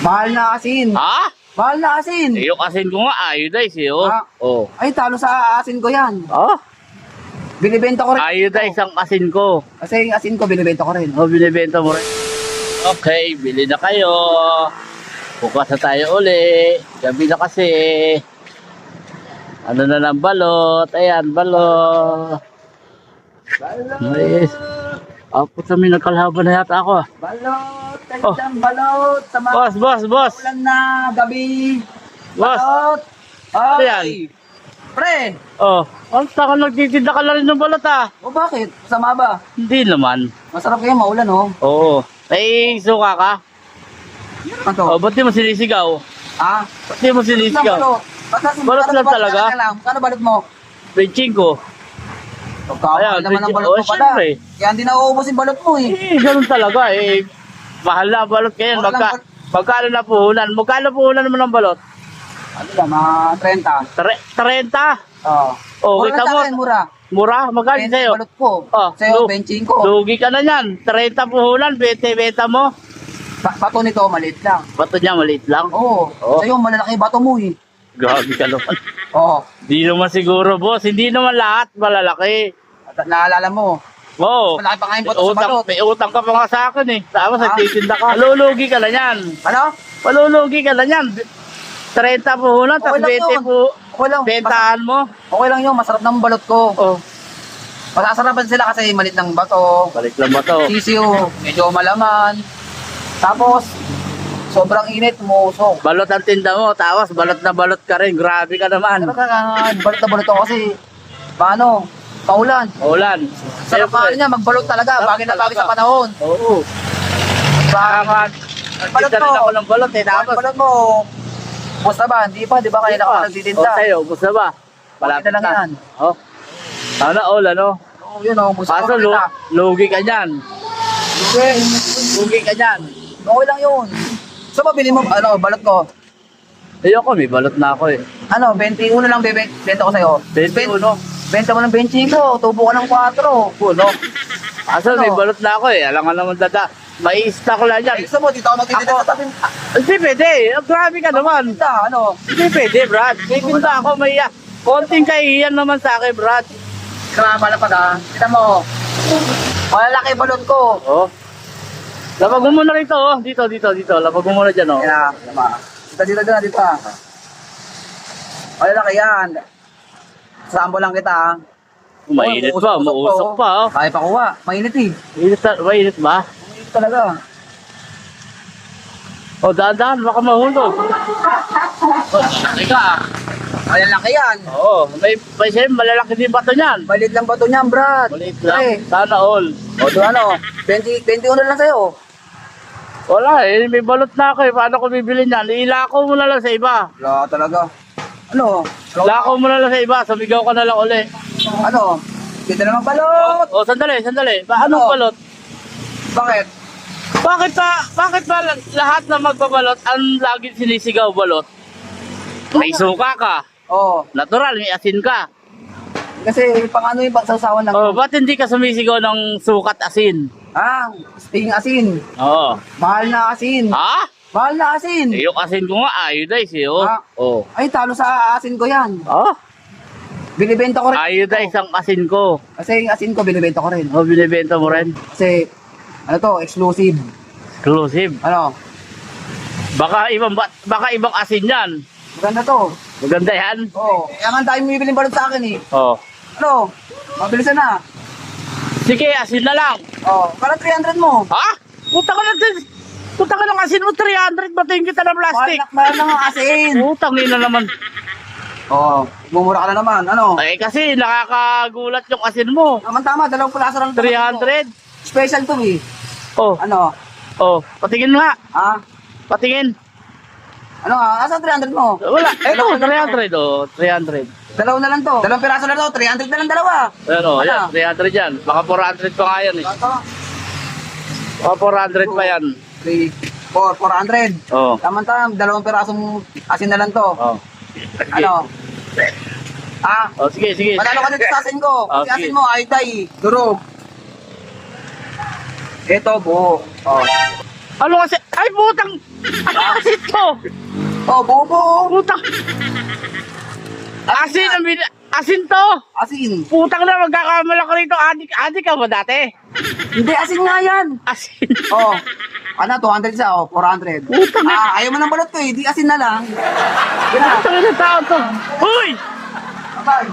Mahal na asin. Ha? Mahal na asin. Yung asin ko nga, iodized eh, oh. Ah. Oh. Ay, talo sa asin ko yan. Oh? Binibenta ko rin. Iodized ang asin ko. Kasi yung asin ko, binibenta ko rin. Oh, binibenta mo rin. Okay, bili na kayo. Bukas na tayo uli. Gabi na kasi. Ano na ng balot? Ayan, balot. Nice. Apo sa may nagkalaban na yata ako. Balot, tagdang balot. Sa mga Boss. ulan na gabi. Boss. Balot. Ano yan? Pre, Oh, ang saka nagtitinda ka na rin ng balot ah. o bakit? Masama ba? Hindi naman. Masarap kayo, maulan oh. Oo. May suka ka? Ano to? Oh, ba't di mo sinisigaw? Ah? Ba't di mo sinisigaw? Balot lang talaga? Kano balot mo? Benching ko. Pagkamahal naman ang balot mo pala. Siyempre. Kaya hindi nauubos yung balot mo eh. Eh, ganun talaga eh. Mahal na balot kayo. Magkano na puhunan? Magkano puhunan mo ng balot? Ano ba, mga 30. 30? Oo. Oh, Mura kita na mo. sa akin, mura. Mura? Magkano 20 sa'yo? balot ko. Oh, Sa'yo, benching ko. Lugi ka na yan. 30 puhunan, 20 benta mo. Bato nito, maliit lang. Bato niya maliit lang. Oo. Oh. Sa'yo, malalaki bato mo eh. Grabe ka naman. Oo. Hindi naman siguro, boss. Hindi naman lahat malalaki. At naalala mo, Oo. malaki pa nga yung bato sa balot. May utang ka pa nga sa akin eh. Tapos Ah. nagtitinda ka. Malulugi ka na yan. Ano? Malulugi ka na yan. 30 puhunan, tapos Okay lang 20 yun. po. Okay lang. Bentahan mo. Okay lang yun, masarap ng balot ko. Oh. Masasarapan sila kasi maliit ng bato. Balik lang ba to? Sisiyo, medyo malaman. Tapos, sobrang init, umusok. Balot ang tinda mo, tapos balot na balot ka rin. Grabe ka naman. Pero balot na balot ako kasi, paano, paulan. Ulan. Sarap pa niya, magbalot talaga, Sarap bagay na bagay sa talaga. panahon. Oo. Baka Balot nagtinda rin mo. ako ng balot eh. Tapos, Balot mo, basta ba? Hindi pa, di ba kanina ka nagtitinda? O sa'yo, gusto ba? Malapit na lang yan. Oh. Sana all, ano? Oo, yun o, gusto Kaso, ko kita. lugi ka dyan. Okay, Lugi ka dyan. okay lang yun. So, mabili mo, ano, balot ko. Ayoko, may balot na ako eh. Ano, 21 lang benta ko sa'yo. 21. Benta mo ng 25, tubo ka ng 4. Puno. Kaso, Ano? may balot na ako eh. Alam nga naman dada. May stock lang yan. Gusto mo, dito ako magtitinda sa tabi. Hindi pwede. Grabe ka naman. Tinda, ano? Hindi pwede, Brad. May tinda ako, may konting kahihiyan naman sa akin, Brad. Krama na pala. Kita mo. Malalaki balot ko. Oh. Lapag mo muna rito, oh. Dito. Lapag mo muna dyan, oh. Kaya, tama. Dito. Malalaki yan. Sample lang kita, ha. Mainit pa, mausok pa, oh. Kaya pa kuha. Mainit eh. Mainit ba? Mainit talaga. Oh, dahan-dahan, baka mahulog. Oh, teka, ah. Malalaki yan. Oo, may siyempre malalaki din bato niyan. Maliit lang ba ito niyan, Brad? Maliit lang. Eh, Sana all. o ito ano, 21 lang sa'yo. Wala eh, may balot na ako eh. Paano ko bibili niyan? Ilako mo na lang sa iba. Wala talaga. Ano? Ilako mo na lang sa iba. Sumigaw ka na lang uli. Ano? Ganda naman balot. Oh, sandali. Anong Ano? balot? Bakit? Bakit ba lahat na magbabalot ang laging sinisigaw balot? May suka ka. Oo. Natural, may asin ka. Kasi pang ano yung pagsawsawan ng... Oh, ba't hindi ka sumisigaw ng sukat asin? Ah, sting asin. Oo. Mahal na asin. Ha? Mahal na asin. Eh, yung asin ko nga, iodized eh, oh. Ah. Oh. Ay, talo sa asin ko yan. Oh? Binibenta ko rin. Iodized ang asin ko. Kasi yung asin ko, binibenta ko rin. Oh, binibenta mo rin. Kasi, ano to, exclusive. Exclusive. Ano? Baka ibang asin yan. Maganda to. Maganda yan. Oo. Kaya nga tayo bibiling balot sa akin eh. Oh. Ano? Mabilisan na. Sige, asin na lang. Oh, para 300 mo. Ha? Punta ka ng asin mo, 300. Batiin kita ng plastic. Mahal na nga asin. Utang na naman. Oo. Mumura ka na naman. Ano? Eh, kasi nakakagulat yung asin mo. Tama, dalawang pulaso lang. 300. Special to eh. Oh, Ano? patingin nga. Ha? Patingin. Ano nga? Asan 300 mo? Wala. Ito, 300. Oh, 300. Dalawa na lang to. Dalawang piraso na to. 300 na lang dalawa. Pero, Ano? yan, 300 yan. Baka 400 pa nga yan eh. Ito. Baka 400 pa yan. 3, 400. Oh. Tama-tama. Dalawang pirasong asin na lang to. Oh. Ano? Ah? Oh, sige. Manalo ka dito sa asin ko. Kasi Okay. asin mo, aytay. Durog. Ito, buo. Oh. Ano kasi? Ay, putang! Ano asin to? Oh, buo-buo. Putang. Asin, asin to. Asin. Putang na, magkakamala ka rito. Adik ka ba dati? Hindi, asin nga yan. Asin. Oh. Ano, 200 isa, oh, 400. Putang na. Ayaw mo ng balot ko eh, di asin na lang. Yan na. Putang na tao to. Hoy! Bye.